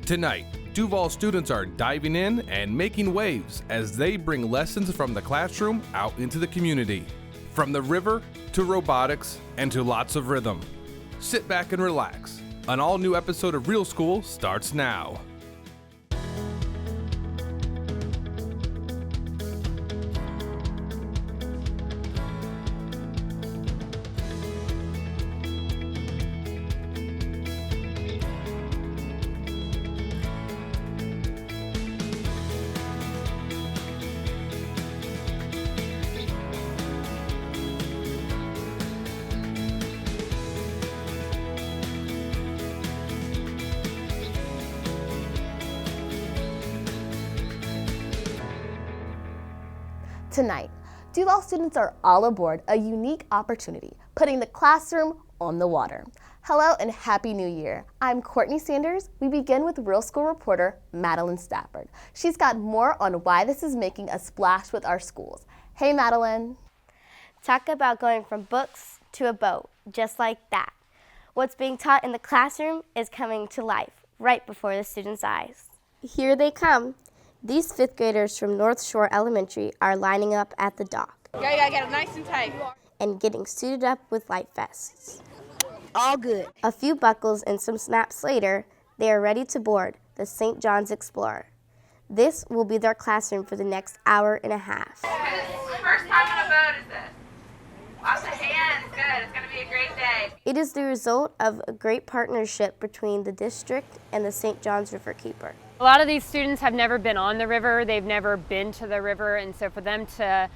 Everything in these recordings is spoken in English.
Tonight, Duval students are diving in and making waves as they bring lessons from the classroom out into the community. From the river to robotics and to lots of rhythm. Sit back and relax. An all-new episode of Real School starts now. Tonight, Duval students are all aboard a unique opportunity, putting the classroom on the water. Hello and Happy New Year. I'm Courtney Sanders. We begin with Real School reporter Madeline Stafford. She's got more on why this is making a splash with our schools. Hey, Madeline. Talk about going from books to a boat, just like that. What's being taught in the classroom is coming to life right before the students' eyes. Here they come. These fifth graders from North Shore Elementary are lining up at the dock. You gotta get it nice and tight. And getting suited up with life vests. All good. A few buckles and some snaps later, they are ready to board the St. John's Explorer. This will be their classroom for the next hour and a half. First time on a boat, is it? Lots of hands, good. It's gonna be a great day. It is the result of a great partnership between the district and the St. John's Riverkeeper. A lot of these students have never been on the river, they've never been to the river, and so for them to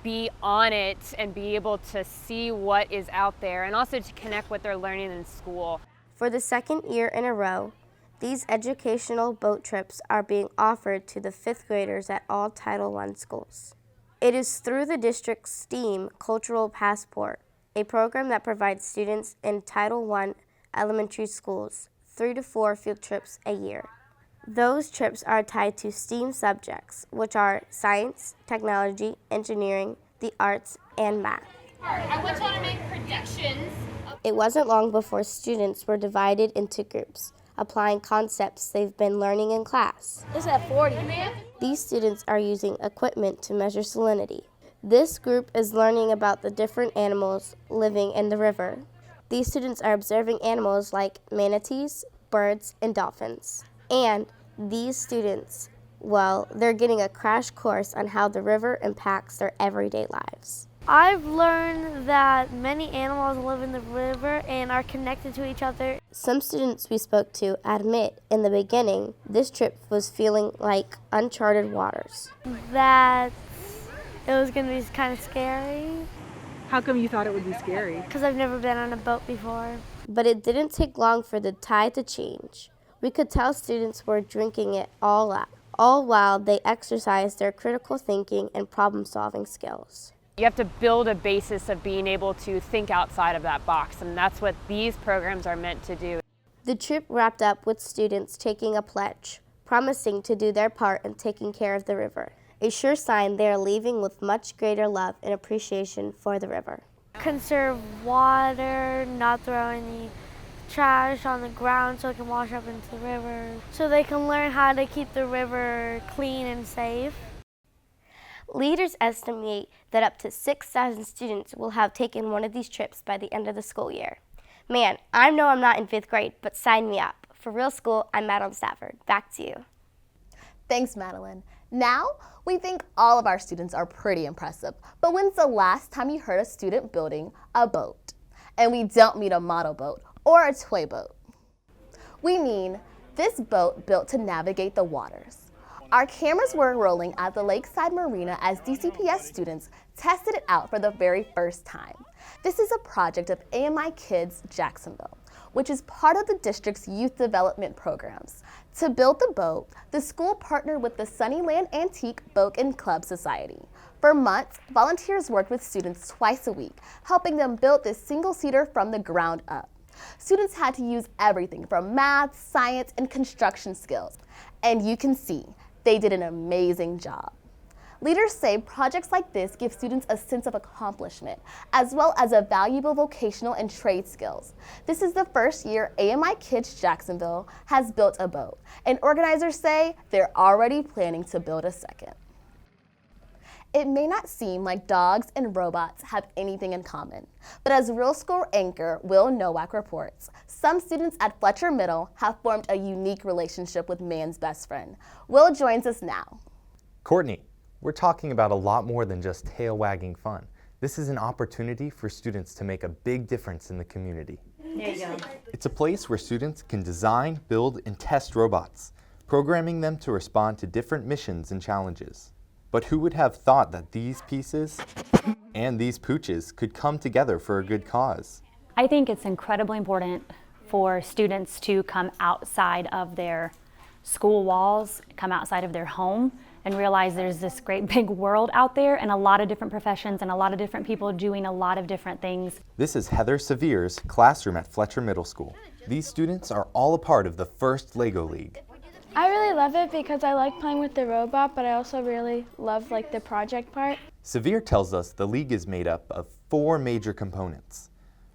be on it and be able to see what is out there and also to connect what they're learning in school. For the second year in a row, these educational boat trips are being offered to the fifth graders at all Title I schools. It is through the district's STEAM Cultural Passport, a program that provides students in Title I elementary schools 3 to 4 field trips a year. Those trips are tied to STEAM subjects, which are science, technology, engineering, the arts, and math. I want y'all to make predictions. It wasn't long before students were divided into groups, applying concepts they've been learning in class. It's at 40. These students are using equipment to measure salinity. This group is learning about the different animals living in the river. These students are observing animals like manatees, birds, and dolphins. And these students, well, they're getting a crash course on how the river impacts their everyday lives. I've learned that many animals live in the river and are connected to each other. Some students we spoke to admit in the beginning this trip was feeling like uncharted waters. That it was going to be kind of scary. How come you thought it would be scary? Because I've never been on a boat before. But it didn't take long for the tide to change. We could tell students were drinking it all up, all while they exercised their critical thinking and problem-solving skills. You have to build a basis of being able to think outside of that box, and that's what these programs are meant to do. The trip wrapped up with students taking a pledge, promising to do their part in taking care of the river, a sure sign they are leaving with much greater love and appreciation for the river. Conserve water, not throw any trash on the ground so it can wash up into the river, so they can learn how to keep the river clean and safe. Leaders estimate that up to 6,000 students will have taken one of these trips by the end of the school year. Man, I know I'm not in 5th grade, but sign me up. For Real School, I'm Madeline Stafford. Back to you. Thanks, Madeline. Now, we think all of our students are pretty impressive, but when's the last time you heard a student building a boat? And we don't mean a model boat or a toy boat. We mean this boat built to navigate the waters. Our cameras were rolling at the Lakeside Marina as DCPS students tested it out for the very first time. This is a project of AMI Kids Jacksonville, which is part of the district's youth development programs. To build the boat, the school partnered with the Sunnyland Antique Boat and Club Society. For months, volunteers worked with students twice a week, helping them build this single-seater from the ground up. Students had to use everything from math, science, and construction skills. And you can see, they did an amazing job. Leaders say projects like this give students a sense of accomplishment, as well as a valuable vocational and trade skills. This is the first year AMI Kids Jacksonville has built a boat, and organizers say they're already planning to build a second. It may not seem like dogs and robots have anything in common, but as Real School anchor Will Nowak reports, some students at Fletcher Middle have formed a unique relationship with man's best friend. Will joins us now. Courtney, we're talking about a lot more than just tail-wagging fun. This is an opportunity for students to make a big difference in the community. There you go. It's a place where students can design, build, and test robots, programming them to respond to different missions and challenges. But who would have thought that these pieces and these pooches could come together for a good cause? I think it's incredibly important for students to come outside of their school walls, come outside of their home, and realize there's this great big world out there and a lot of different professions and a lot of different people doing a lot of different things. This is Heather Severe's classroom at Fletcher Middle School. These students are all a part of the first LEGO League. I really love it because I like playing with the robot, but I also really love the project part. Severe tells us the league is made up of 4 major components: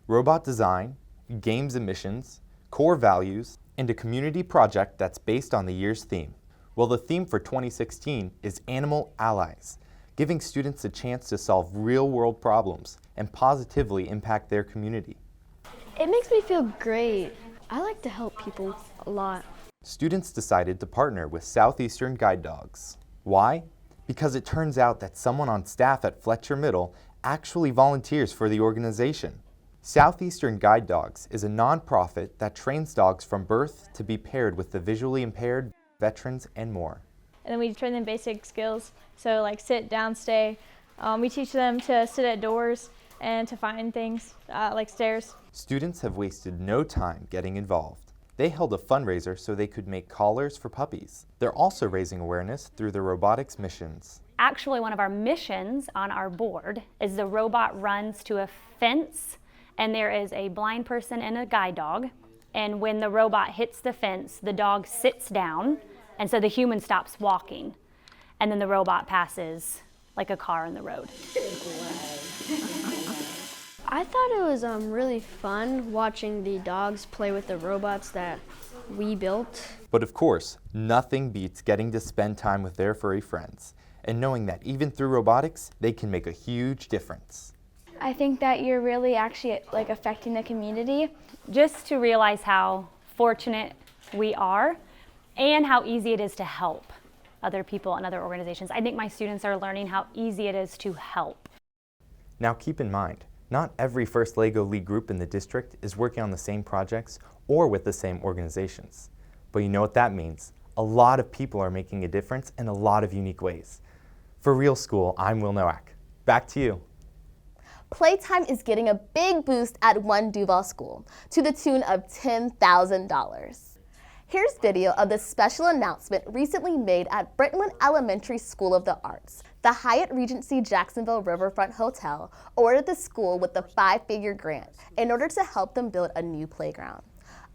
robot design, games and missions, core values, and a community project that's based on the year's theme. Well, the theme for 2016 is Animal Allies, giving students a chance to solve real-world problems and positively impact their community. It makes me feel great. I like to help people a lot. Students decided to partner with Southeastern Guide Dogs. Why? Because it turns out that someone on staff at Fletcher Middle actually volunteers for the organization. Southeastern Guide Dogs is a nonprofit that trains dogs from birth to be paired with the visually impaired, veterans, and more. And then we train them basic skills, so like sit, down, stay. We teach them to sit at doors and to find things like stairs. Students have wasted no time getting involved. They held a fundraiser so they could make collars for puppies. They're also raising awareness through the robotics missions. Actually, one of our missions on our board is the robot runs to a fence and there is a blind person and a guide dog. And when the robot hits the fence, the dog sits down, and so the human stops walking. And then the robot passes like a car on the road. I thought it was really fun watching the dogs play with the robots that we built. But of course, nothing beats getting to spend time with their furry friends and knowing that even through robotics, they can make a huge difference. I think that you're really actually affecting the community. Just to realize how fortunate we are and how easy it is to help other people and other organizations. I think my students are learning how easy it is to help. Now keep in mind, not every First LEGO League group in the district is working on the same projects or with the same organizations. But you know what that means? A lot of people are making a difference in a lot of unique ways. For Real School, I'm Will Nowak. Back to you. Playtime is getting a big boost at one Duval school to the tune of $10,000. Here's video of the special announcement recently made at Brentwood Elementary School of the Arts. The Hyatt Regency Jacksonville Riverfront Hotel awarded the school with a 5-figure grant in order to help them build a new playground.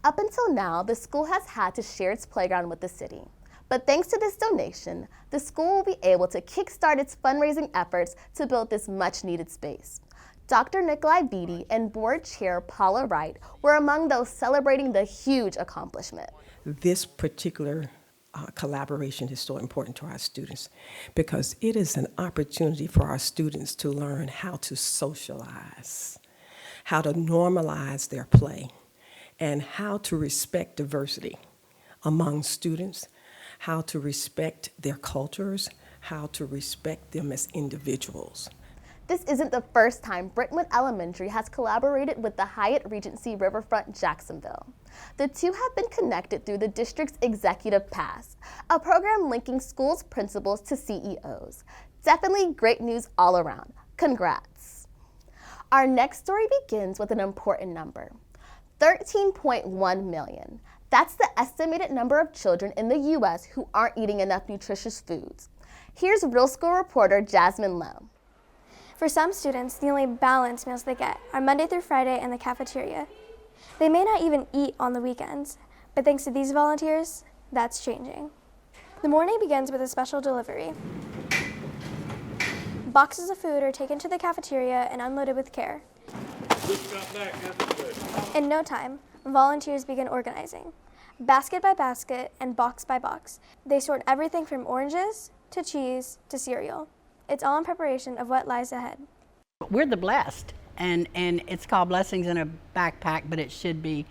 Up until now, the school has had to share its playground with the city. But thanks to this donation, the school will be able to kickstart its fundraising efforts to build this much-needed space. Dr. Nikolai Beatty and Board Chair Paula Wright were among those celebrating the huge accomplishment. This particular collaboration is so important to our students because it is an opportunity for our students to learn how to socialize, how to normalize their play, and how to respect diversity among students, how to respect their cultures, how to respect them as individuals. This isn't the first time Brentwood Elementary has collaborated with the Hyatt Regency Riverfront Jacksonville. The two have been connected through the district's Executive Pass, a program linking schools' principals to CEOs. Definitely great news all around. Congrats. Our next story begins with an important number, 13.1 million. That's the estimated number of children in the U.S. who aren't eating enough nutritious foods. Here's Real School reporter Jasmine Lowe. For some students, the only balanced meals they get are Monday through Friday in the cafeteria. They may not even eat on the weekends, but thanks to these volunteers, that's changing. The morning begins with a special delivery. Boxes of food are taken to the cafeteria and unloaded with care. In no time, volunteers begin organizing. Basket by basket and box by box, they sort everything from oranges to cheese to cereal. It's all in preparation of what lies ahead. We're the blessed, and it's called Blessings in a Backpack, but it should be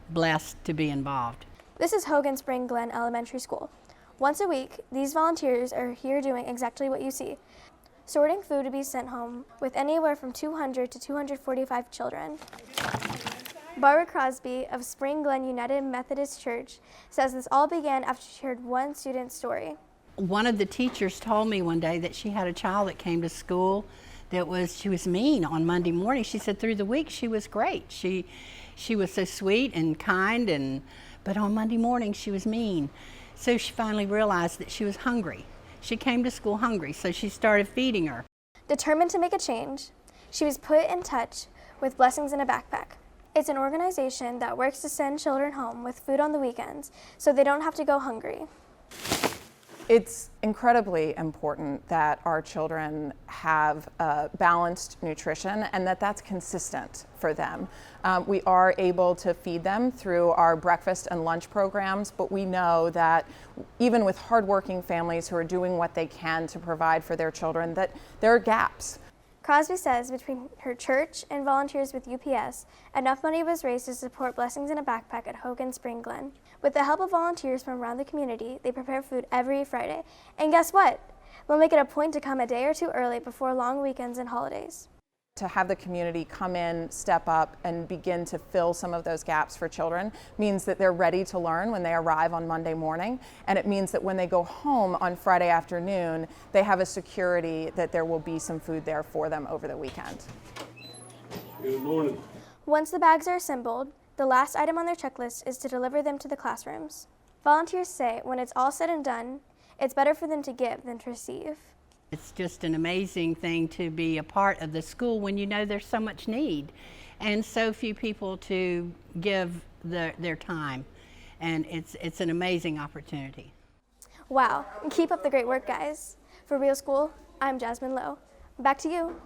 blessed to be involved. This is Hogan Spring Glen Elementary School. Once a week, these volunteers are here doing exactly what you see, sorting food to be sent home with anywhere from 200 to 245 children. Barbara Crosby of Spring Glen United Methodist Church says this all began after she heard one student's story. One of the teachers told me one day that she had a child that came to school she was mean on Monday morning. She said through the week she was great. She was so sweet and kind, but on Monday morning she was mean. So she finally realized that she was hungry. She came to school hungry, so she started feeding her. Determined to make a change, she was put in touch with Blessings in a Backpack. It's an organization that works to send children home with food on the weekends so they don't have to go hungry. It's incredibly important that our children have balanced nutrition and that's consistent for them. We are able to feed them through our breakfast and lunch programs, but we know that even with hardworking families who are doing what they can to provide for their children, that there are gaps. Crosby says between her church and volunteers with UPS, enough money was raised to support Blessings in a Backpack at Hogan Spring Glen. With the help of volunteers from around the community, they prepare food every Friday. And guess what? They'll make it a point to come a day or two early before long weekends and holidays. To have the community come in, step up, and begin to fill some of those gaps for children means that they're ready to learn when they arrive on Monday morning, and it means that when they go home on Friday afternoon, they have a security that there will be some food there for them over the weekend. Good morning. Once the bags are assembled, the last item on their checklist is to deliver them to the classrooms. Volunteers say when it's all said and done, it's better for them to give than to receive. It's just an amazing thing to be a part of the school when you know there's so much need and so few people to give their time, and it's an amazing opportunity. Wow, keep up the great work, guys. For Real School, I'm Jasmine Lowe. Back to you.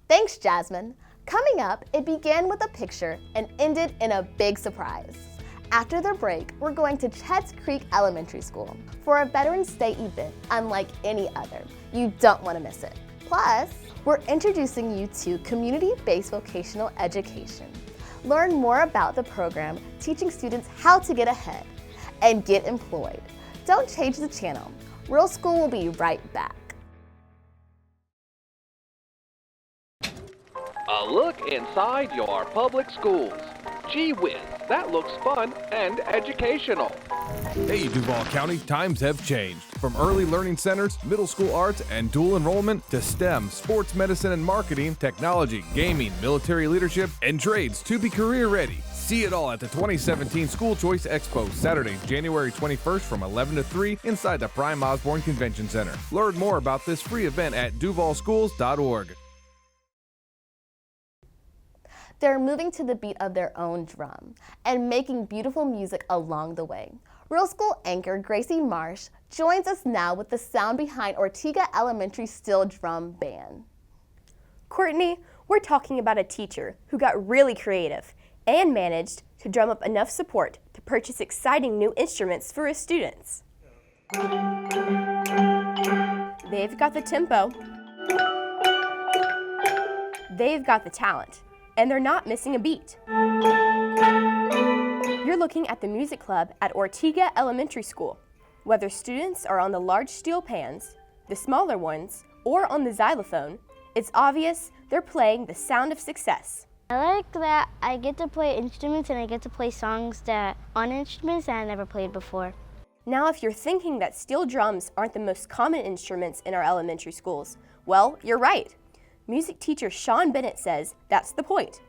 Thanks, Jasmine. Coming up, it began with a picture and ended in a big surprise. After the break, we're going to Chetts Creek Elementary School for a Veterans Day event unlike any other. You don't want to miss it. Plus, we're introducing you to community-based vocational education. Learn more about the program teaching students how to get ahead and get employed. Don't change the channel. Real School will be right back. A look inside your public schools. Gee whiz, that looks fun and educational. Hey, Duval County, times have changed. From early learning centers, middle school arts, and dual enrollment to STEM, sports medicine and marketing, technology, gaming, military leadership, and trades to be career ready. See it all at the 2017 School Choice Expo, Saturday, January 21st from 11 to 3 inside the Prime Osborne Convention Center. Learn more about this free event at duvalschools.org. They're moving to the beat of their own drum and making beautiful music along the way. Real School anchor Gracie Marsh joins us now with the sound behind Ortega Elementary Steel Drum Band. Courtney, we're talking about a teacher who got really creative and managed to drum up enough support to purchase exciting new instruments for his students. They've got the tempo. They've got the talent. And they're not missing a beat. You're looking at the music club at Ortega Elementary School. Whether students are on the large steel pans, the smaller ones, or on the xylophone, it's obvious they're playing the sound of success. I like that I get to play instruments and I get to play songs on instruments that I never played before. Now, if you're thinking that steel drums aren't the most common instruments in our elementary schools, well, you're right. Music teacher Sean Bennett says that's the point.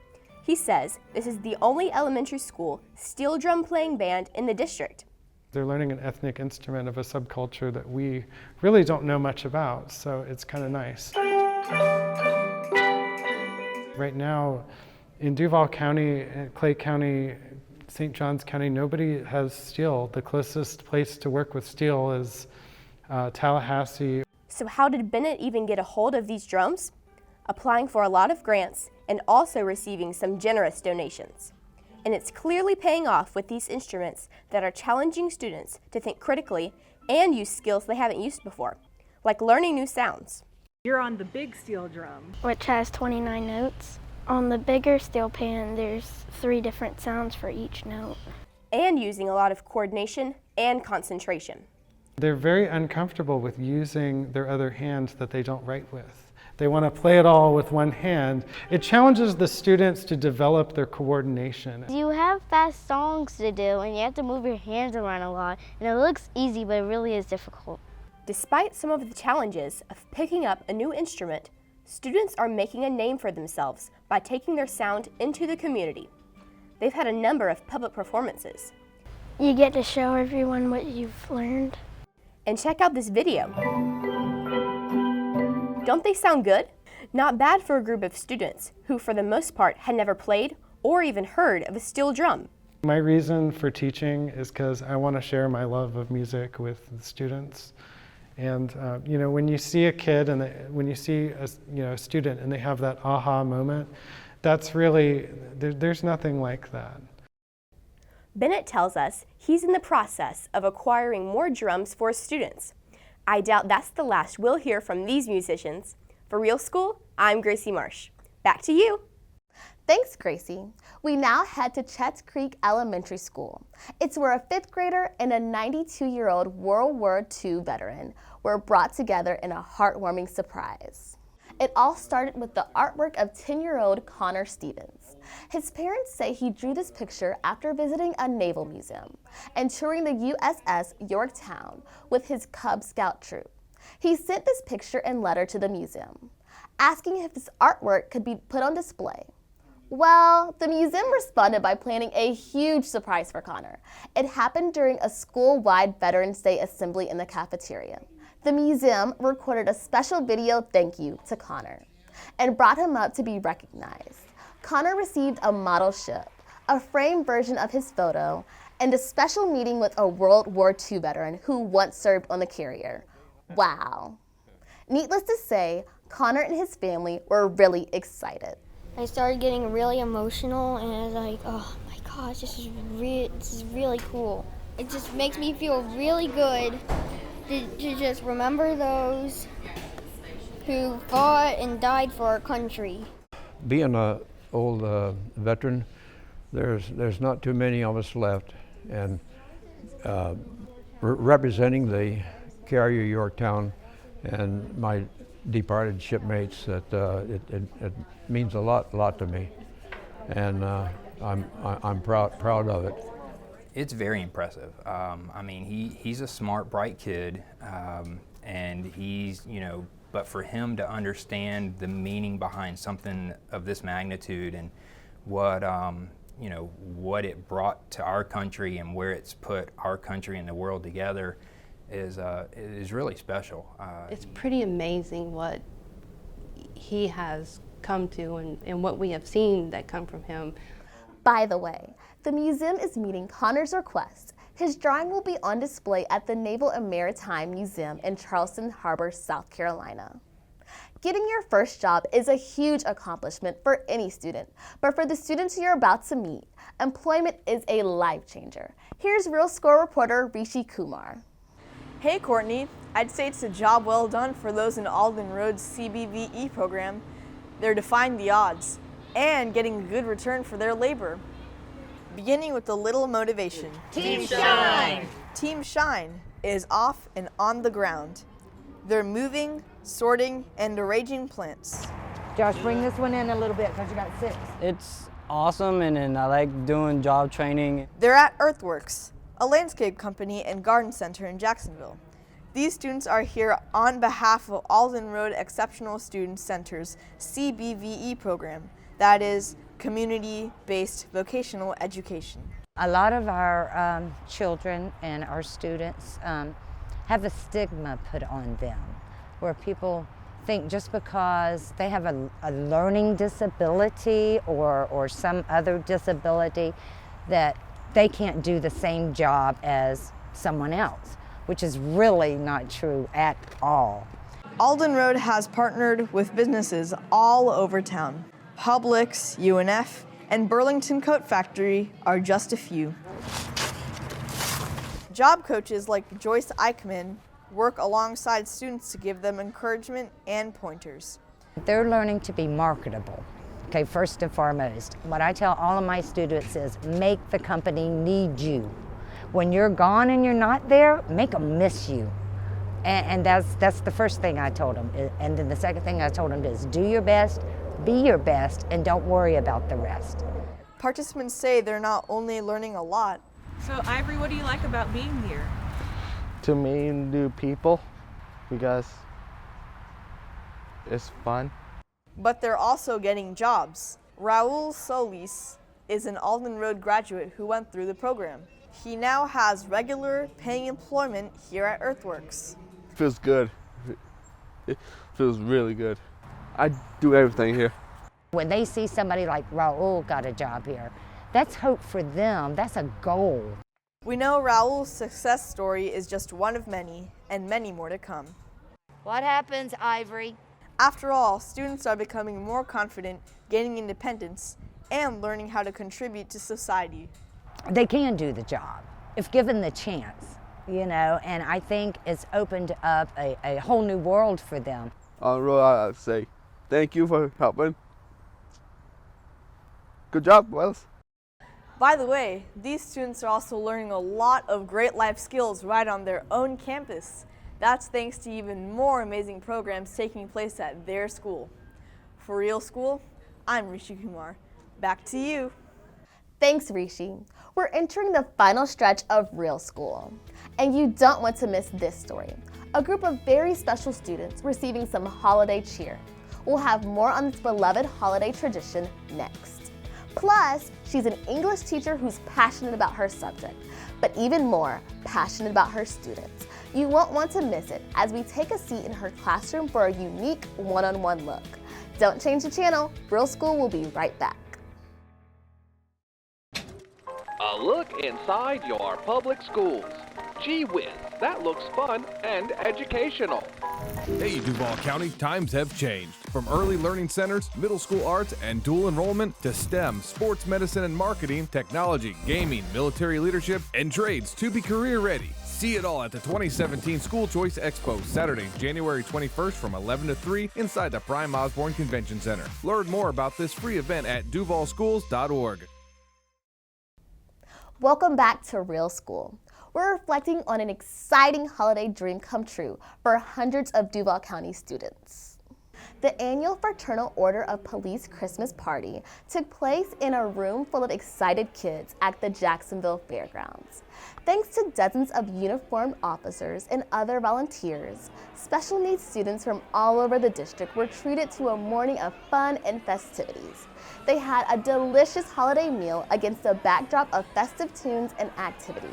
He says this is the only elementary school steel drum playing band in the district. They're learning an ethnic instrument of a subculture that we really don't know much about, so it's kind of nice. Right now, in Duval County, Clay County, St. Johns County, nobody has steel. The closest place to work with steel is Tallahassee. So how did Bennett even get a hold of these drums? Applying for a lot of grants and also receiving some generous donations. And it's clearly paying off with these instruments that are challenging students to think critically and use skills they haven't used before, like learning new sounds. You're on the big steel drum, which has 29 notes. On the bigger steel pan, there's 3 different sounds for each note. And using a lot of coordination and concentration. They're very uncomfortable with using their other hand that they don't write with. They want to play it all with one hand. It challenges the students to develop their coordination. You have fast songs to do and you have to move your hands around a lot. And it looks easy, but it really is difficult. Despite some of the challenges of picking up a new instrument, students are making a name for themselves by taking their sound into the community. They've had a number of public performances. You get to show everyone what you've learned. And check out this video. Don't they sound good? Not bad for a group of students who, for the most part, had never played or even heard of a steel drum. My reason for teaching is because I want to share my love of music with the students. And you know, when you see a kid and when you see a student and they have that aha moment, that's really, there's nothing like that. Bennett tells us he's in the process of acquiring more drums for his students. I doubt that's the last we'll hear from these musicians. For Real School, I'm Gracie Marsh. Back to you. Thanks, Gracie. We now head to Chetts Creek Elementary School. It's where a 5th grader and a 92-year-old World War II veteran were brought together in a heartwarming surprise. It all started with the artwork of 10-year-old Connor Stevens. His parents say he drew this picture after visiting a naval museum and touring the USS Yorktown with his Cub Scout troop. He sent this picture and letter to the museum, asking if this artwork could be put on display. Well, the museum responded by planning a huge surprise for Connor. It happened during a school-wide Veterans Day assembly in the cafeteria. The museum recorded a special video thank you to Connor and brought him up to be recognized. Connor received a model ship, a framed version of his photo, and a special meeting with a World War II veteran who once served on the carrier. Wow. Needless to say, Connor and his family were really excited. I started getting really emotional and I was like, oh my gosh, this is really cool. It just makes me feel really good to just remember those who fought and died for our country. Being an old veteran, there's not too many of us left, and representing the carrier Yorktown and my departed shipmates, that it means a lot to me, and I'm proud of it. It's very impressive. I mean, he's a smart, bright kid, and he's, but for him to understand the meaning behind something of this magnitude and what, what it brought to our country and where it's put our country and the world together is really special. It's pretty amazing what he has come to and what we have seen that come from him. By the way, the museum is meeting Connor's request. His drawing will be on display at the Naval and Maritime Museum in Charleston Harbor, South Carolina. Getting your first job is a huge accomplishment for any student, but for the students you're about to meet, employment is a life changer. Here's Real School reporter Rishi Kumar. Hey Courtney, I'd say it's a job well done for those in Alden Road's CBVE program. They're defying the odds and getting a good return for their labor. Beginning with a little motivation. Team Shine! Team Shine is off and on the ground. They're moving, sorting, and arranging plants. Josh, bring this one in a little bit because you got 6. It's awesome, and I like doing job training. They're at Earthworks, a landscape company and garden center in Jacksonville. These students are here on behalf of Alden Road Exceptional Student Center's CBVE program, that is, community-based vocational education. A lot of our children and our students have a stigma put on them, where people think just because they have a learning disability or some other disability that they can't do the same job as someone else, which is really not true at all. Alden Road has partnered with businesses all over town. Publix, UNF, and Burlington Coat Factory are just a few. Job coaches like Joyce Eichmann work alongside students to give them encouragement and pointers. They're learning to be marketable. Okay, first and foremost, what I tell all of my students is make the company need you. When you're gone and you're not there, make them miss you. And that's the first thing I told them. And then the second thing I told them is do your best, be your best, and don't worry about the rest. Participants say they're not only learning a lot. So Ivory, what do you like about being here? To meet new people, because it's fun. But they're also getting jobs. Raul Solis is an Alden Road graduate who went through the program. He now has regular paying employment here at Earthworks. Feels good. It feels really good. I do everything here. When they see somebody like Raul got a job here, that's hope for them, that's a goal. We know Raul's success story is just one of many, and many more to come. What happens, Ivory? After all, students are becoming more confident, gaining independence, and learning how to contribute to society. They can do the job if given the chance, you know, and I think it's opened up a whole new world for them. On the road, I'd say thank you for helping. Good job, Wells. By the way, these students are also learning a lot of great life skills right on their own campus. That's thanks to even more amazing programs taking place at their school. For Real School, I'm Rishi Kumar. Back to you. Thanks, Rishi. We're entering the final stretch of Real School, and you don't want to miss this story. A group of very special students receiving some holiday cheer. We'll have more on this beloved holiday tradition next. Plus, she's an English teacher who's passionate about her subject, but even more passionate about her students. You won't want to miss it as we take a seat in her classroom for a unique one-on-one look. Don't change the channel. Real School will be right back. A look inside your public schools. Gee whiz, that looks fun and educational. Hey, Duval County, times have changed. From early learning centers, middle school arts, and dual enrollment to STEM, sports medicine and marketing, technology, gaming, military leadership, and trades to be career ready. See it all at the 2017 School Choice Expo, Saturday, January 21st from 11 to 3 inside the Prime Osborne Convention Center. Learn more about this free event at duvalschools.org. Welcome back to Real School. We're reflecting on an exciting holiday dream come true for hundreds of Duval County students. The annual Fraternal Order of Police Christmas party took place in a room full of excited kids at the Jacksonville Fairgrounds. Thanks to dozens of uniformed officers and other volunteers, special needs students from all over the district were treated to a morning of fun and festivities. They had a delicious holiday meal against a backdrop of festive tunes and activities.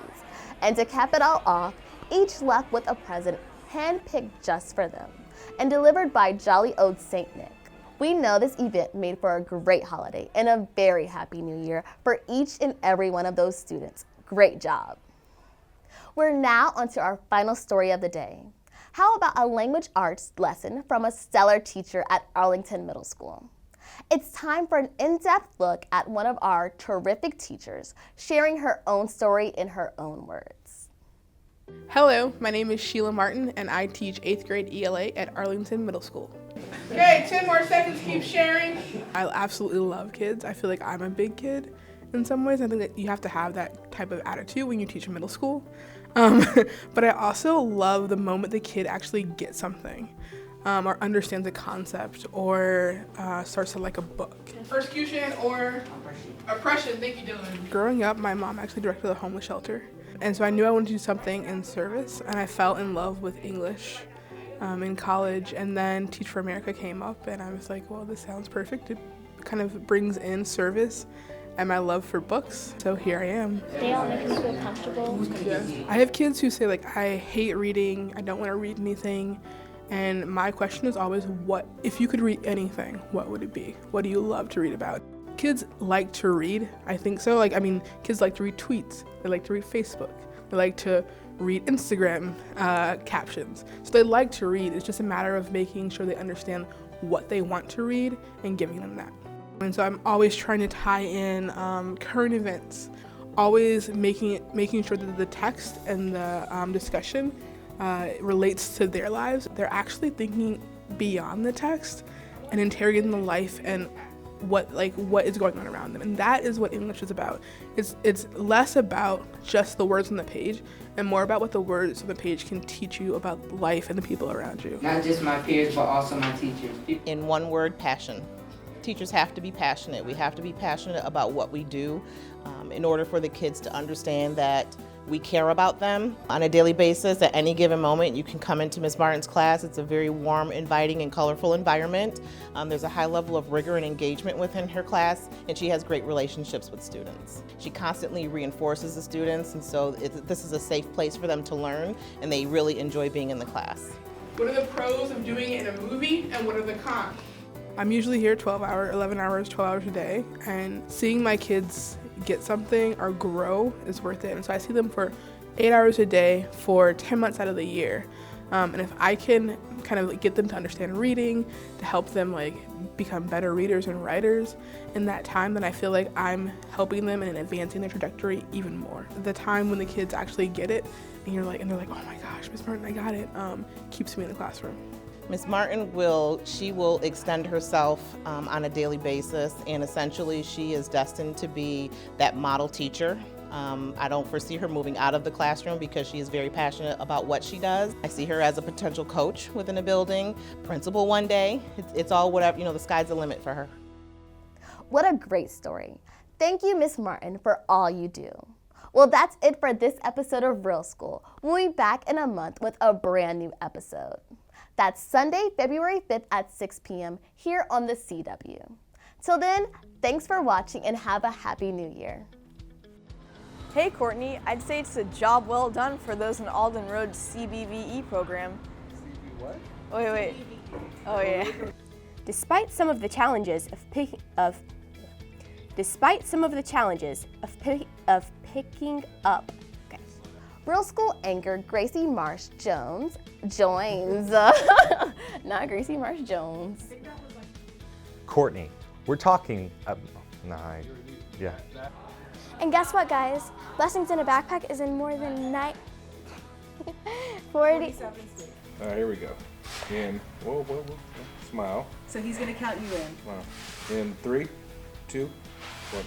And to cap it all off, each left with a present handpicked just for them and delivered by jolly old Saint Nick. We know this event made for a great holiday and a very happy new year for each and every one of those students. Great job. We're now onto our final story of the day. How about a language arts lesson from a stellar teacher at Arlington Middle School? It's time for an in-depth look at one of our terrific teachers, sharing her own story in her own words. Hello, my name is Sheila Martin, and I teach 8th grade ELA at Arlington Middle School. Okay, 10 more seconds, keep sharing. I absolutely love kids. I feel like I'm a big kid in some ways. I think that you have to have that type of attitude when you teach middle school. But I also love the moment the kid actually gets something. Or understands a concept, or starts to like a book. Persecution or oppression, thank you, Dylan. Growing up, my mom actually directed a homeless shelter. And so I knew I wanted to do something in service, and I fell in love with English in college. And then Teach for America came up, and I was like, well, this sounds perfect. It kind of brings in service and my love for books, so here I am. They all make us feel comfortable. Yeah. I have kids who say, like, I hate reading, I don't want to read anything. And my question is always, what, if you could read anything, what would it be? What do you love to read about? Kids like to read, I think so. Kids like to read tweets. They like to read Facebook. They like to read Instagram captions. So they like to read. It's just a matter of making sure they understand what they want to read and giving them that. And so I'm always trying to tie in current events, always making sure that the text and the discussion relates to their lives. They're actually thinking beyond the text and interrogating the life and what is going on around them. And that is what English is about. It's less about just the words on the page and more about what the words on the page can teach you about life and the people around you. Not just my peers, but also my teachers. In one word, passion. Teachers have to be passionate. We have to be passionate about what we do in order for the kids to understand that we care about them on a daily basis. At any given moment, you can come into Ms. Martin's class. It's a very warm, inviting, and colorful environment. There's a high level of rigor and engagement within her class, and she has great relationships with students. She constantly reinforces the students, and so this is a safe place for them to learn, and they really enjoy being in the class. What are the pros of doing it in a movie, and what are the cons? I'm usually here 12 hours a day, and seeing my kids get something or grow is worth it. And so I see them for 8 hours a day for 10 months out of the year. And if I can kind of get them to understand reading, to help them become better readers and writers in that time, then I feel like I'm helping them and advancing their trajectory even more. The time when the kids actually get it, and they're like, oh my gosh, Ms. Martin, I got it, keeps me in the classroom. Ms. Martin will extend herself on a daily basis, and essentially she is destined to be that model teacher. I don't foresee her moving out of the classroom because she is very passionate about what she does. I see her as a potential coach within a building, principal one day. It's all whatever, the sky's the limit for her. What a great story. Thank you, Ms. Martin, for all you do. Well, that's it for this episode of Real School. We'll be back in a month with a brand new episode. That's Sunday, February 5th at 6 p.m. here on the CW. Till then, thanks for watching and have a happy new year. Hey Courtney, I'd say it's a job well done for those in Alden Road's CBVE program. CB what? Wait. Oh yeah. Despite some of the challenges of picking up. Real School anchor Gracie Marsh Jones joins. Not Gracie Marsh Jones. Courtney, we're talking. Yeah. And guess what, guys? Blessings in a Backpack is in more than 40. All right, here we go. And whoa, smile. So he's gonna count you in. Smile. In 3, 2, 1.